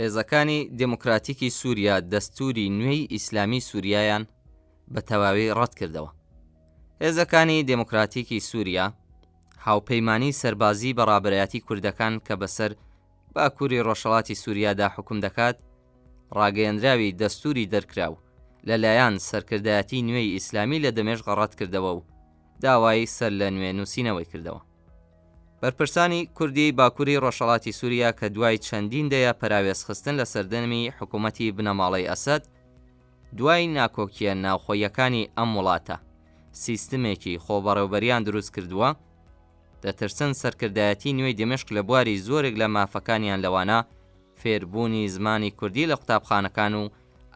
هێزەکانی دموکراتیکی سووریا دەستوری نوێی ئیسلامی سووریایان بە تەواوی ڕەت کردەوە. هێزەکانی دموکراتیکی سووریا هاوپەیمانی سەربازی بەڕابەرایەتی کوردەکان کە بەسەر باکووری ڕۆژهەڵاتی سووریادا حکوم دەکات ڕاگەیەندراوی دەستوری دەرکراو لەلایەن سەرکردایەتی نوێی ئیسلامی لە دەمێژق ڕەت کردەوە و داوای سەر لە نوێ نووسینەوەی کردەوە. بەرپرسانی کوردی باکووری ڕۆژهەڵاتی سووریا کە دوای چەندین دەیە پەراوێزخستن لە سەردەمی حکوومەتی بنەماڵەی ئەسەد دوای ناکۆکیە ناوخۆیەکانی ئەم وڵاتە سیستمێکی خۆبەڕێوەبەریان دروست کردووە، دەترسن سەرکردایەتی نوێی دمشق لە بواری زۆرێک لە مافەکانیان لەوانە فێربوونی زمانی کوردی لە قوتابخانەکان و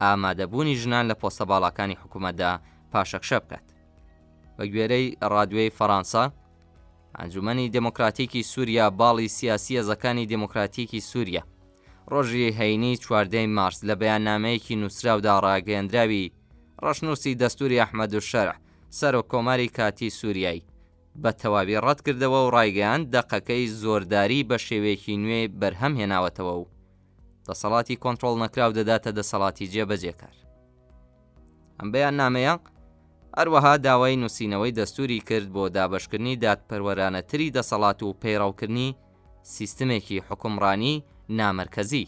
ئامادەبوونی ژنان لە پۆستە باڵەکانی حکوومەتدا پاشەکشە بکات. بە گوێرەی ڕادیۆی فەڕەنسا، ئەنجومەنی دموکراتیکی سووریا باڵی سیاسی هێزەکانی دموکراتیکی سووریا ڕۆژی هەینی 14 مارس لە بەیاننامەیەکی نووسراودا ڕاگەیەندراوی ڕەشنووسی دەستوری ئەحمەدولشەرع سەرۆکۆماری کاتی سووریایی بە تەواوی ڕەت کردەوە و ڕایگەیاند دەقەکەی زۆرداری بە شێوەیەکی نوێ بەرهەم هێناوەتەوە و دەسەڵاتی کۆنتڕۆڵ نەکراو دەداتە دەسەڵاتی جێبەجێکار. ئەم بەیاننامەیە هەروەها داوای نووسینەوەی دەستوری کرد بۆ دابەشکردنی دادپەروەرانەتری دەسەڵات و پەیڕەوکردنی سیستمێکی حکومڕانی نامەرکەزی.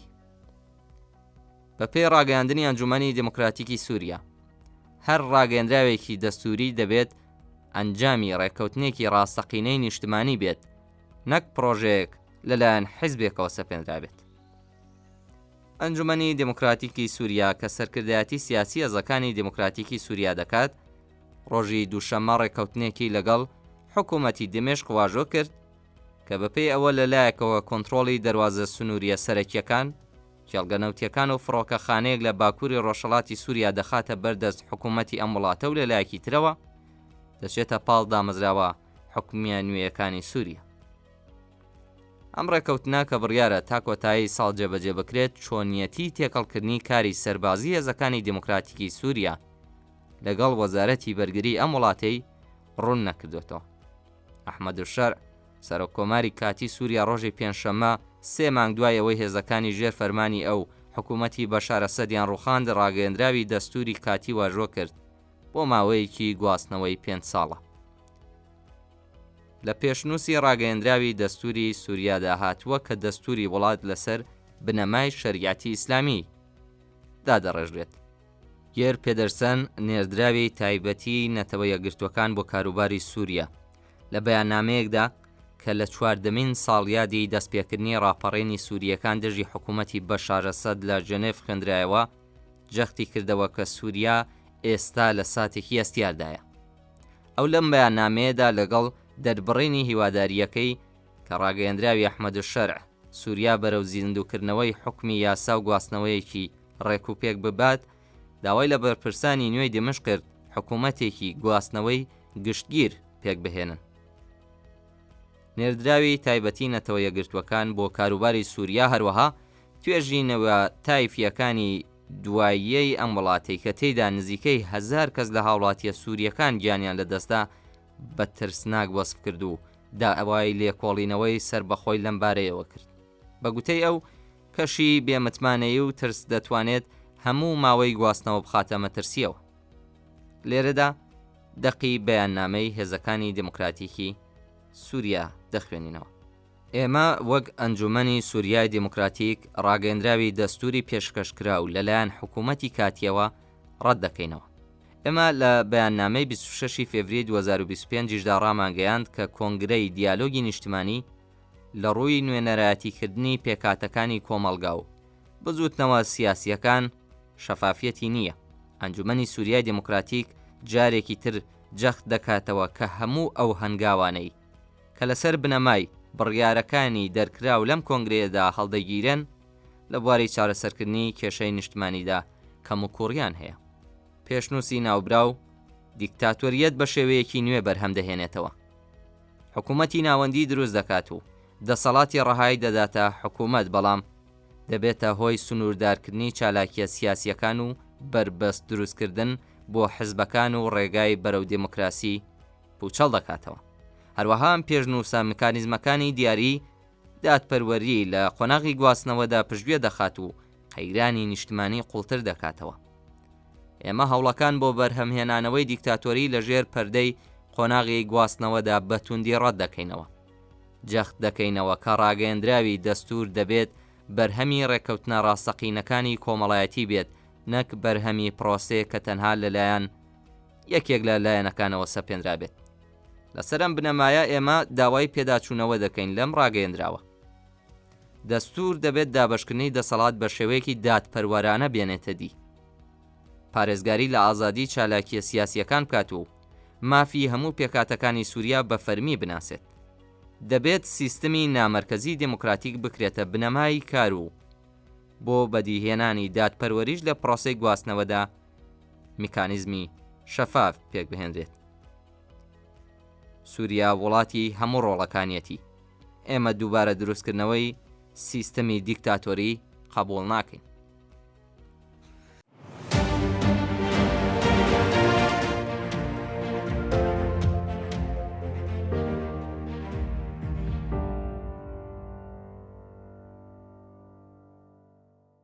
بە پێی ڕاگەیاندنی ئەنجومەنی دموکراتیکی سووریا، هەر ڕاگەیەندراوێکی دەستوری دەبێت ئەنجامی ڕێککەوتنێکی ڕاستەقینەی نیشتمانی بێت، نەک پرۆژەیەک لەلایەن حیزبێکەوە سەپێنرابێت. ئەنجومەنی دموکراتیکی سووریا کە سەرکردایەتی سیاسی هێزەکانی دموکراتیکی سووریا دەکات، ڕۆژی دووشەممە ڕێککەوتنێکی لەگەڵ حکوومەتی دمشق واژۆ کرد کە بەپێی ئەوە لەلایەکەوە کۆنتڕۆڵی دەواازە سنووریە سەرەکیەکان، کێڵگەنەوتیەکان و فڕۆکەخانەیەک لە باکووری ڕۆژهەڵاتی سووریا دەخاتە بەردەست حکوومەتی ئەم وڵاتە و لەلایەکی ترەوە دەچێتە پاڵ دامەزراوە حکومیە نوێیەکانی سووریا. ئەم ڕێککەوتنە کە بڕیارە تا کۆتایی ساڵ جێبەجێ بکرێت چۆنیەتی تێکەڵکردنی کاری سەربازی هێزەکانی دموکراتیکی سووریا لەگەڵ وەزارەتی بەرگری ئەم وڵاتەی ڕوون نەکردوێتەوە. ئەحمەدولشەرع سەرۆکۆماری کاتی سووریا ڕۆژی پێنجشەممە 3 مانگ دوایەوەی هێزەکانی ژێر فەرمانی ئەو حکوومەتی بەشار ئەسەدیان ڕووخاند ڕاگەیەندراوی دەستوری کاتی واژۆ کرد بۆ ماوەیەکی گواستنەوەی 5 ساڵە. لە پێشنووسی ڕاگەیەندراوی دەستوری سووریادا هاتووە کە دەستوری وڵات لەسەر بنەمای شەریعەتی ئیسلامی دادەڕێژرێت. گێر پێدەرسەن نێردراوی تایبەتی نەتەوە یەکگرتوەکان بۆ کاروباری سووریا لە بەیاننامەیەکدا کە لە 14مین ساڵیادی دەستپێکردنی ڕاپەڕێنی سووریەکان دژی حکوومەتی بەشار ئەسەد لە ژنێڤ خوێندرایەوە جەختی کردەوە کە سووریا ئێستا لە ساتێکی ئەستیاردایە. ئەو لەم بەیاننامەیەدا لەگەڵ دەربڕینی هیواداریەکەی کە ڕاگەیەندراوی ئەحمەدولشەرع سووریا بەرەو زیندووکردنەوەی حکمی یاسا و گواستنەوەیەکی ڕێکوپێک ببات، داوای لە بەرپرسانی نوێی دمشق کرد حکوومەتێکی گواستنەوەی گشتگیر پێک بهێنن. نێردراوی تایبەتی نەتەوە یەکگرتوەکان بۆ کاروباری سووریا هەروەها توێژینەوە تایفیەکانی دواییەی ئەم وڵاتی کە تێیدا نزیکەی 1000 کەس لە هاوڵاتیە سووریەکان گیانیان لەدەستا بە ترسناک وەسف کرد و داوای لێکۆڵینەوەی سەر بەخۆی لەم بارەیەوە کرد. بە گوتەی ئەو کەشی بێمتمانەیی و ترس دەتوانێت هەموو ماوەی گواستنەوە بخاتە مەترسیەوە. لێرەدا دەقی بەیاننامەی هێزەکانی دموکراتیکی سووریا دەخوێنینەوە. ئێمە وەک ئەنجومەنی سووریای دموکراتیک ڕاگەیەندراوی دەستوری پێشکەشکراو لەلایەن حکوومەتی کاتیەوە ڕەت دەکەینەوە. ئێمە لە بەیاننامەی 26 فێڤری 2025دا ڕامانگەیاند کە کۆنگرەی دیالۆگی نیشتیمانی لە ڕووی نوێنەرایەتیکردنی پێکاتەکانی کۆمەڵگا و بزوتنەوە سیاسیەکان شەفافیەتی نییە. ئەنجومەنی سووریای دموکراتیک جارێکی تر جەخت دەکاتەوە کە هەموو ئەو هەنگاوانەی کە لەسەر بنەمای بڕیارەکانی دەرکراو لەم کۆنگرەیەدا هەڵدەگیرن لە بواری چارەسەرکردنی کێشەی نیشتمانیدا کەم و کوڕیان هەیە. پێشنووسی ناوبراو دیکتاتۆریەت بە شێوەیەکی نوێ بەرهەم دەهێنێتەوە. حکوومەتی ناوەندی دروست دەکات و دەسەڵاتی ڕەهایی دەداتە حکوومەت، بەڵام دەبێتە هۆی سنووردارکردنی چالاکیە سیاسیەکان و بربەست دروستکردن بۆ حزبەکان و ڕێگای بەرەو دموکراسی پوچەڵ دەکاتەوە. هەروەها ئەم پێشنووسە میکانیزمەکانی دیاری دادپەروەری لە قۆناغی گواستنەوەدا پشتگوێ دەخات و قەیرانی نیشتمانی قوڵتر دەکاتەوە. ئێمە هەوڵەکان بۆ بەرهەمهێنانەوەی دیکتاتۆری لەژێر پەردەی قۆناغی گواستنەوەدا بەتوندی ڕەت دەکەینەوە. جەخت دەکەینەوە کە ڕاگەیەندراوی دەستور دەبێت بەرهەمی ڕێکەوتنە ڕاستەقینەکانی کۆمەڵایەتی بێت، نەک بەرهەمی پرۆسەیە کە تەنها لەلایەن یەکێک لە لایەنەکانەوە سەپێنرا بێت. لەسەرم بنەمایە ئێمە داوای پێداچوونەوە دەکەین لەم ڕاگەیەندراوە. دەستور دەبێت دابەشکردنی دەسەڵات بە شێوەیەکی دادپەروەرانە بێنێتە دی، پارێزگاری لە ئازادی چالاکیە سیاسیەکان بکات و مافی هەموو پێکاتەکانی سووریا بە فەرمی بناسێت. دەبێت سیستمی نامەرکەزی دموکراتیک بکرێتە بنەمای کار و بۆ بەدیهێنانی دادپەروەریش لە پرۆسەی گواستنەوەدا میکانیزمی شەفاف پێک بهێنرێت. سووریا وڵاتی هەموو ڕۆڵەکانیەتی. ئێمە دووبارە دروستکردنەوەی سیستەمی دیکتاتۆری قبوڵ ناکەین.